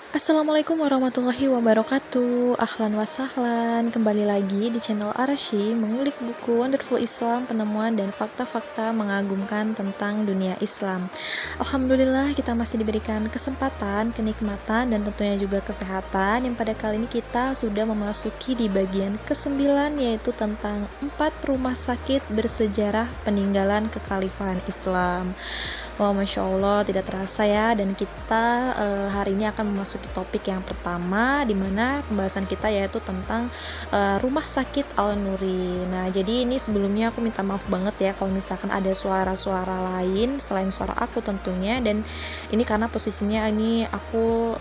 Assalamualaikum warahmatullahi wabarakatuh. Ahlan wa sahlan. Kembali lagi di channel Arasy mengulik buku Wonderful Islam, penemuan dan fakta-fakta mengagumkan tentang dunia Islam. Alhamdulillah kita masih diberikan kesempatan, kenikmatan dan tentunya juga kesehatan yang pada kali ini kita sudah memasuki di bagian ke-9, yaitu tentang 4 rumah sakit bersejarah peninggalan kekhalifahan Islam. Wow, Masya Allah, tidak terasa ya. Dan kita hari ini akan memasuki topik yang pertama, di mana pembahasan kita yaitu tentang Rumah Sakit Al-Nuri. Nah, jadi ini sebelumnya aku minta maaf banget ya kalau misalkan ada suara-suara lain selain suara aku tentunya. Dan ini karena posisinya ini aku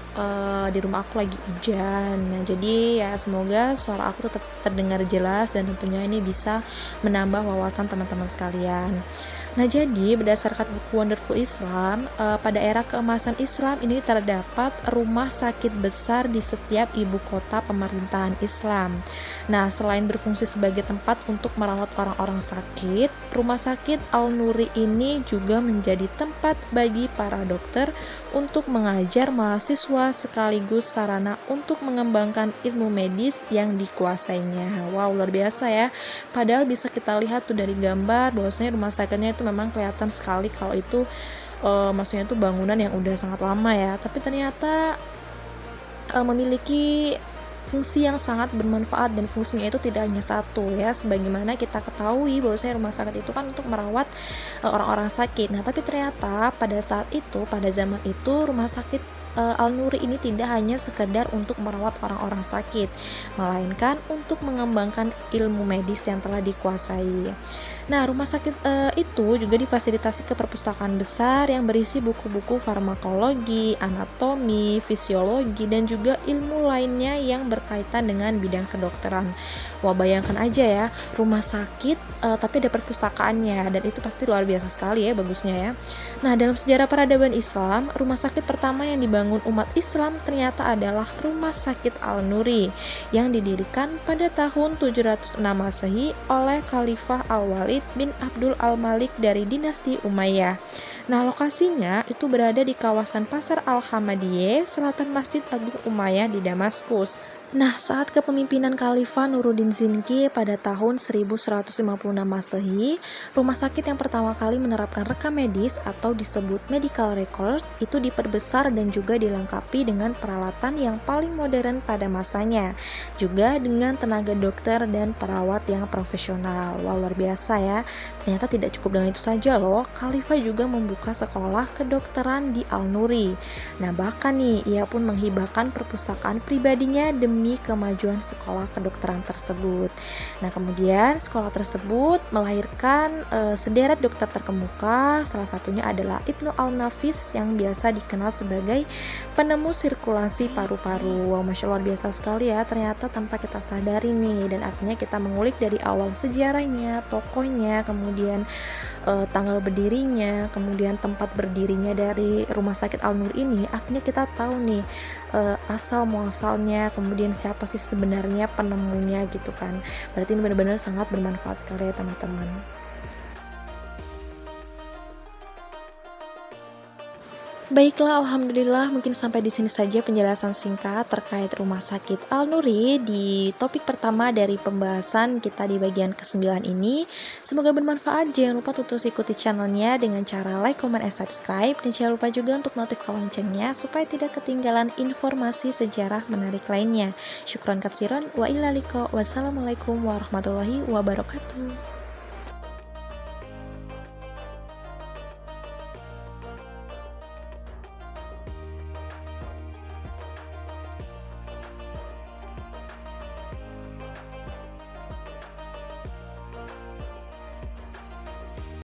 di rumah aku lagi hujan. Nah, jadi ya semoga suara aku tetap terdengar jelas dan tentunya ini bisa menambah wawasan teman-teman sekalian. Nah, jadi berdasarkan buku Wonderful Islam, pada era keemasan Islam ini terdapat rumah sakit besar di setiap ibu kota pemerintahan Islam. Nah, selain berfungsi sebagai tempat untuk merawat orang-orang sakit, rumah sakit Al-Nuri ini juga menjadi tempat bagi para dokter untuk mengajar mahasiswa sekaligus sarana untuk mengembangkan ilmu medis yang dikuasainya. Wow, luar biasa ya. Padahal bisa kita lihat tuh dari gambar bahwasanya rumah sakitnya itu memang kelihatan sekali kalau itu maksudnya itu bangunan yang udah sangat lama ya, tapi ternyata memiliki fungsi yang sangat bermanfaat dan fungsinya itu tidak hanya satu ya, sebagaimana kita ketahui bahwasanya rumah sakit itu kan untuk merawat orang-orang sakit. Nah, tapi ternyata pada saat itu, pada zaman itu rumah sakit Al-Nuri ini tidak hanya sekedar untuk merawat orang-orang sakit, melainkan untuk mengembangkan ilmu medis yang telah dikuasai. Nah, rumah sakit itu juga difasilitasi ke perpustakaan besar yang berisi buku-buku farmakologi, anatomi, fisiologi, dan juga ilmu lainnya yang berkaitan dengan bidang kedokteran. Wah, bayangkan aja ya, rumah sakit tapi ada perpustakaannya, dan itu pasti luar biasa sekali ya bagusnya ya. Nah, dalam sejarah peradaban Islam, rumah sakit pertama yang dibangun umat Islam ternyata adalah Rumah Sakit Al-Nuri yang didirikan pada tahun 706 Masehi oleh Khalifah Al-Walid bin Abdul Al-Malik dari dinasti Umayyah. Nah, lokasinya itu berada di kawasan Pasar Al-Hamadiyeh, selatan Masjid Agung Umayyah di Damaskus. Nah, saat kepemimpinan Khalifah Nuruddin Zinki pada tahun 1156 Masehi, rumah sakit yang pertama kali menerapkan rekam medis atau disebut medical record itu diperbesar dan juga dilengkapi dengan peralatan yang paling modern pada masanya, juga dengan tenaga dokter dan perawat yang profesional. Wah, luar biasa ya. Ternyata tidak cukup dengan itu saja loh, Khalifah juga membuka sekolah kedokteran di Al-Nuri. Nah, bahkan nih, ia pun menghibahkan perpustakaan pribadinya demi kemajuan sekolah kedokteran tersebut. Nah, kemudian sekolah tersebut melahirkan sederet dokter terkemuka, salah satunya adalah Ibnu Al-Nafis yang biasa dikenal sebagai penemu sirkulasi paru-paru. Wow, Masya Allah, biasa sekali ya, ternyata tanpa kita sadari nih, dan artinya kita mengulik dari awal sejarahnya, tokohnya, kemudian tanggal berdirinya, kemudian tempat berdirinya dari Rumah Sakit Al-Nur ini, akhirnya kita tahu nih asal muasalnya, kemudian siapa sih sebenarnya penemunya gitu kan. Berarti ini benar-benar sangat bermanfaat sekali ya teman-teman. Baiklah, alhamdulillah mungkin sampai di sini saja penjelasan singkat terkait Rumah Sakit Al-Nuri di topik pertama dari pembahasan kita di bagian ke-9 ini. Semoga bermanfaat. Jangan lupa untuk terus ikuti channelnya dengan cara like, comment, and subscribe, dan jangan lupa juga untuk notifkan loncengnya supaya tidak ketinggalan informasi sejarah menarik lainnya. Syukron katsiron wa illa liqa. Wassalamualaikum warahmatullahi wabarakatuh.